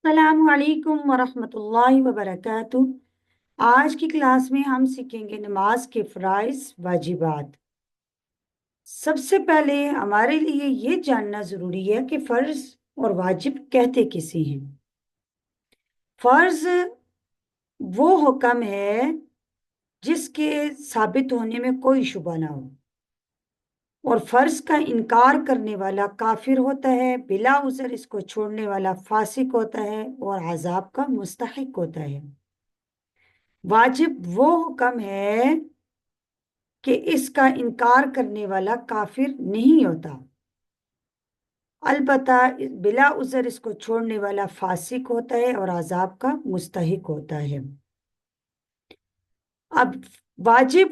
अस्सलामु अलैकुम वरहमतुल्लाहि वबरकातुह। आज की क्लास में हम सीखेंगे नमाज के फ़राइज़ वाजिबात। सबसे पहले हमारे लिए ये जानना ज़रूरी है कि फ़र्ज़ और वाजिब कहते किसे हैं। फ़र्ज़ वो हुक्म है जिसके साबित होने में कोई शुबा ना हो, और फ़र्ज़ का इनकार करने वाला काफिर होता है, बिला उज़र इसको छोड़ने वाला फासिक होता है और अज़ाब का मुस्तहिक होता है। वाजिब वो हुक्म है कि इसका इनकार करने वाला काफिर नहीं होता, अलबत्ता बिला उज़र इसको छोड़ने वाला फासिक होता है और अजाब का मुस्तहिक होता है। अब वाजिब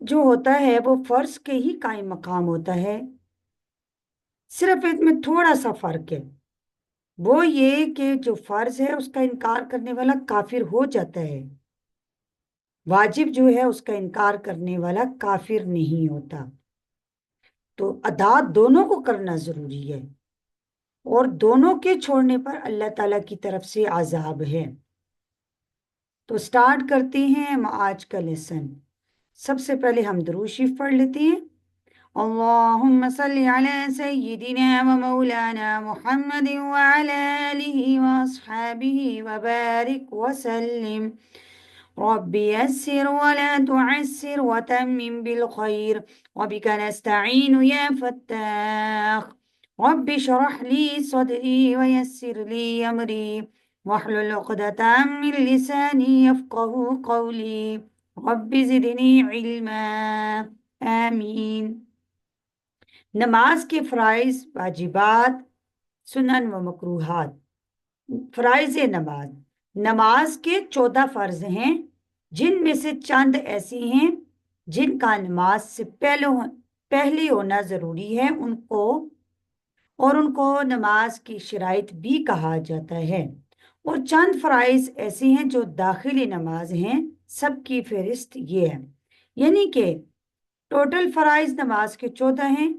जो होता है वो फर्ज के ही कायम मकाम होता है, सिर्फ इसमें थोड़ा सा फर्क है। वो ये कि जो फर्ज है उसका इनकार करने वाला काफिर हो जाता है, वाजिब जो है उसका इनकार करने वाला काफिर नहीं होता। तो अदा दोनों को करना जरूरी है, और दोनों के छोड़ने पर अल्लाह ताला की तरफ से अजाब है। तो स्टार्ट करते हैं हम आज का लेसन। सबसे पहले हम दुरूद शरीफ पढ़ लेते हैं। अल्लाहुम्मा सल्ली अला सय्यिदिना व मौलाना मुहम्मद व अला आलिहि व अस्हाबिहि व बारिक व सल्लिम। रब्बि यस्सिर व ला तुअस्सिर व तम्मिम बिल खैर व बिका नस्तईनु या फत्ताह। रब्बि इश्रह ली सदरी व यस्सिर ली अमरी वाहलुल उक़दतम मिन लिसानी यफ़क़हू क़ौली। रब्बि ज़िदनी इल्मा। आमीन। नमाज के फ़राइज़, वाजिबात, सुनन व मकरूहात। फ़राइज़ नमाज, नमाज के 14 फ़र्ज हैं, जिनमें से चंद ऐसी हैं जिनका नमाज से पहले होना ज़रूरी है, उनको नमाज की शराइत भी कहा जाता है। और चंद फ़राइज़ ऐसी हैं जो दाखिली नमाज हैं। सबकी फहरिस्त ये है, यानी कि टोटल फ़राइज़ नमाज के 14 हैं,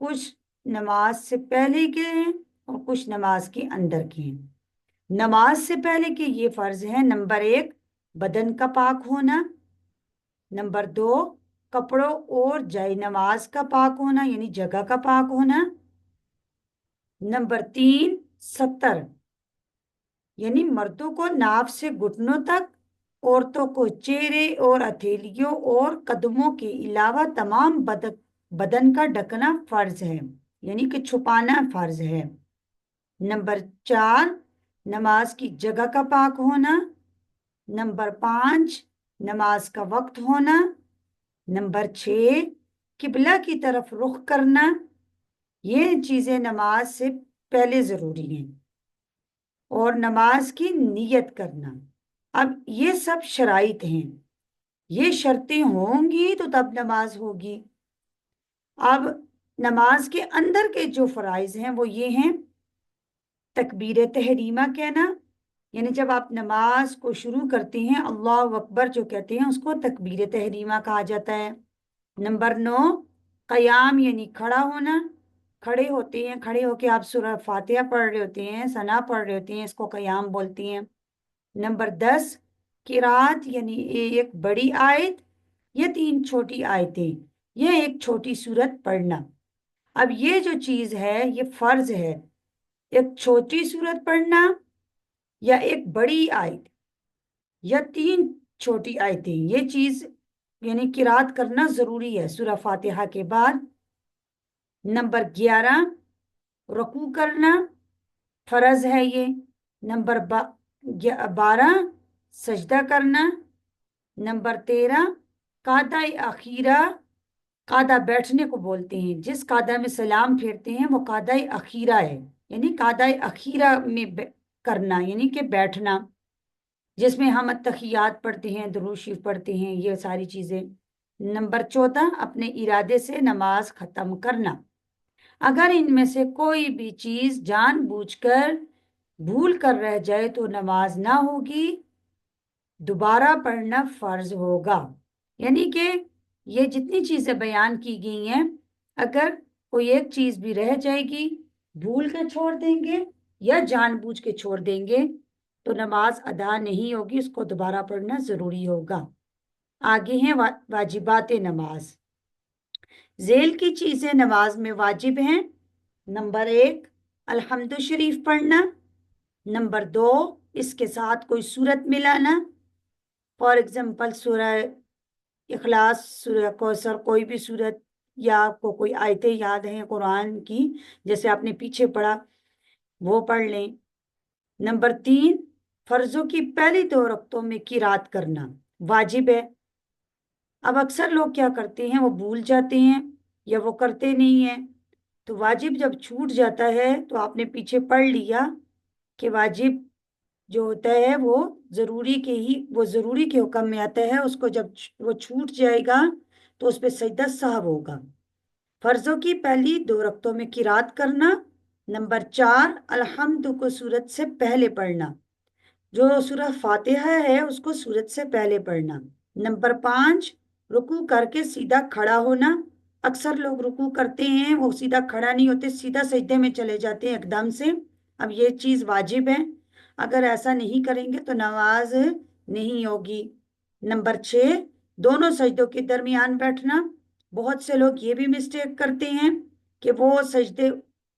कुछ नमाज से पहले के हैं और कुछ नमाज के अंदर के हैं। नमाज से पहले के ये फ़र्ज हैं: नंबर 1, बदन का पाक होना। नंबर 2, कपड़ों और जाय नमाज का पाक होना, यानी जगह का पाक होना। नंबर 3, सत्तर, यानी मर्दों को नाभ से घुटनों तक, औरतों को चेहरे और हथेलियों और कदमों के अलावा तमाम बदन का ढकना फर्ज है, यानी कि छुपाना फर्ज है। नंबर 4, नमाज की जगह का पाक होना। नंबर 5, नमाज का वक्त होना। नंबर 6, किबला की तरफ रुख करना। ये चीजें नमाज से पहले जरूरी हैं। और नमाज की नियत करना। अब ये सब शराइत हैं, ये शर्तें होंगी तो तब नमाज होगी। अब नमाज के अंदर के जो फराइज हैं वो ये हैं: तकबीर तहरीमा कहना, यानी जब आप नमाज को शुरू करते हैं अल्लाह अकबर जो कहते हैं उसको तकबीर तहरीमा कहा जाता है। नंबर 9, क़याम यानी खड़ा होना। खड़े होते हैं, खड़े होके आप सूरह फातिहा पढ़ रहे होते हैं, सना पढ़ रहे होते हैं, इसको क़याम बोलती हैं। नंबर 10, किरात यानी एक बड़ी आयत या 3 छोटी आयतें या एक छोटी सूरत पढ़ना। अब ये जो चीज है ये फर्ज है, एक छोटी सूरत पढ़ना या एक बड़ी आयत या 3 छोटी आयतें, ये चीज यानी किरात करना जरूरी है सूरह फातिहा के बाद। नंबर 11, रुकू करना फर्ज है ये। नंबर 12, सजदा करना। नंबर 13, कादा अखीरा, कादा बैठने को बोलते हैं, जिस कादा में सलाम फेरते हैं वो कादा अखीरा है, यानी कादा अखीरा में करना यानी कि बैठना, जिसमें हम अत्तहियात पढ़ते हैं, दुरूद शरीफ पढ़ते हैं, ये सारी चीजें। नंबर 14, अपने इरादे से नमाज खत्म करना। अगर इनमें से कोई भी चीज जानबूझकर भूल कर रह जाए तो नमाज ना होगी, दोबारा पढ़ना फर्ज होगा। यानी कि ये जितनी चीजें बयान की गई हैं, अगर कोई एक चीज भी रह जाएगी, भूल के छोड़ देंगे या जानबूझ के छोड़ देंगे, तो नमाज अदा नहीं होगी, उसको दोबारा पढ़ना जरूरी होगा। आगे हैं वाजिबात नमाज। झेल की चीजें नमाज में वाजिब हैं। नंबर 1, अल्हम्दु शरीफ पढ़ना। नंबर 2, इसके साथ कोई सूरत मिलाना। फॉर एग्जाम्पल सूरह इखलास, सूरह कौसर, कोई भी सूरत, या आपको कोई आयतें याद हैं कुरान की, जैसे आपने पीछे पढ़ा, वो पढ़ लें। नंबर 3, फर्जों की पहली 2 रक्तों में किरात करना वाजिब है। अब अक्सर लोग क्या करते हैं, वो भूल जाते हैं या वो करते नहीं हैं। तो वाजिब जब छूट जाता है तो आपने पीछे पढ़ लिया कि वाजिब जो होता है वो जरूरी के हुक्म में आता है, उसको जब वो छूट जाएगा तो उस पे सजदा साहब होगा। फर्जों की पहली 2 रक्तों में किरात करना। नंबर 4, अल्हम्दु को सूरत से पहले पढ़ना। जो सूरह फातिहा है उसको सूरत से पहले पढ़ना। नंबर 5, रुकू करके सीधा खड़ा होना। अक्सर लोग रुकू करते हैं, वो सीधा खड़ा नहीं होते, सीधा सजदे में चले जाते हैं एकदम से। अब ये चीज वाजिब है, अगर ऐसा नहीं करेंगे तो नमाज नहीं होगी। नंबर 6, दोनों सजदों के दरमियान बैठना। बहुत से लोग ये भी मिस्टेक करते हैं कि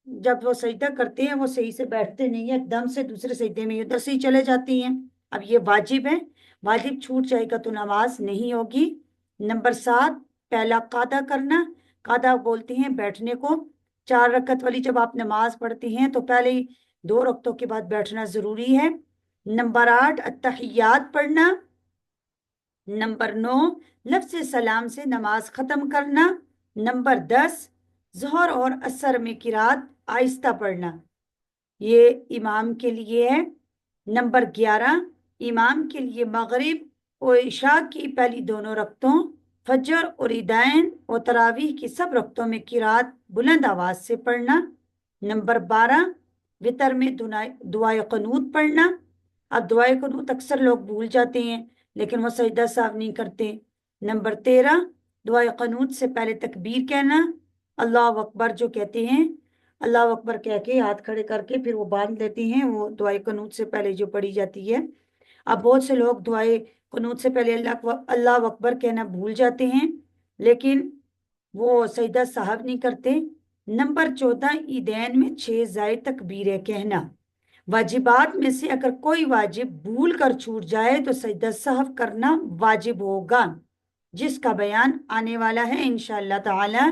जब वो सजदा करते हैं वो सही से बैठते नहीं है, एकदम से दूसरे सजदे में उधर से ही चले जाती हैं। अब ये वाजिब है, वाजिब छूट जाएगा तो नमाज नहीं होगी। नंबर 7, पहला कादा करना। कादा बोलते हैं बैठने को। 4 रकत वाली जब आप नमाज पढ़ते हैं तो पहले ही 2 रकतों के बाद बैठना जरूरी है। नंबर 8, अत्तहियात पढ़ना। नंबर 9, लफ्ज सलाम से नमाज खत्म करना। नंबर 10, जोहर और असर में किरात आहिस्ता पढ़ना, ये इमाम के लिए है। नंबर 11, इमाम के लिए मगरिब और इशा की पहली दोनों रक्तों, फजर और ईदैन और तरावीह की सब रक्तों में किरात बुलंद आवाज से पढ़ना। नंबर 12, वितर में दुआए कनूत पढ़ना। अब दुआए कनूत अक्सर लोग भूल जाते हैं लेकिन वो सजदा साफ नहीं करते। नंबर 13, दुआए कनूत से पहले तकबीर कहना, अल्लाह अकबर जो कहते हैं, अल्लाह अकबर कह के हाथ खड़े करके फिर वो बांध लेते हैं, वो दुआए कनूत से पहले जो पढ़ी जाती है। अब बहुत से लोग दुआए कनूत से पहले अल्लाह अकबर कहना भूल जाते हैं, लेकिन वो सजदा साहब नहीं करते। नंबर 14, ईदैन में 6 जायद तकबीरें कहना। वाजिबात में से अगर कोई वाजिब भूल कर छूट जाए तो सजदा साहब करना वाजिब होगा, जिसका बयान आने वाला है इंशाअल्लाह ताला।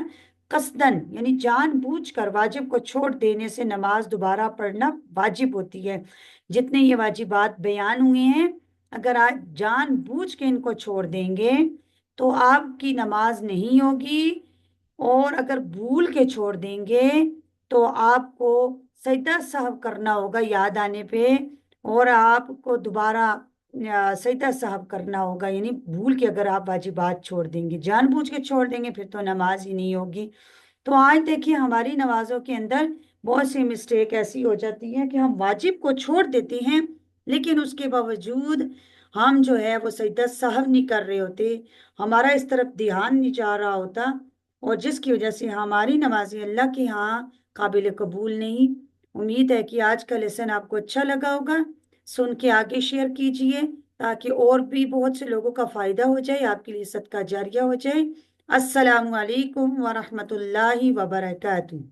कसदन यानी जानबूझकर वाजिब को छोड़ देने से नमाज दोबारा पढ़ना वाजिब होती है। जितने ये वाजिबात बयान हुए हैं, अगर आज जानबूझ के इनको छोड़ देंगे तो आपकी नमाज नहीं होगी, और अगर भूल के छोड़ देंगे तो आपको सजदा साहब करना होगा याद आने पे, और आपको दोबारा सजदा साहब करना होगा। यानी भूल के अगर आप वाजिबात छोड़ देंगे, जानबूझ के छोड़ देंगे, फिर तो नमाज ही नहीं होगी। तो आज देखिए हमारी नमाजों के अंदर बहुत सी मिस्टेक ऐसी हो जाती है कि हम वाजिब को छोड़ देते हैं, लेकिन उसके बावजूद हम जो है वो सजदा साहब नहीं कर रहे होते, हमारा इस तरफ ध्यान नहीं जा रहा होता, और जिसकी वजह से हमारी नमाजें अल्लाह के यहाँ काबिल कबूल नहीं। उम्मीद है कि आज का लेसन आपको अच्छा लगा होगा, सुन के आगे शेयर कीजिए ताकि और भी बहुत से लोगों का फायदा हो जाए, आपके लिए सदका जारिया हो जाए। अस्सलामु अलैकुम वरहमतुल्लाहि वबरकातुहू।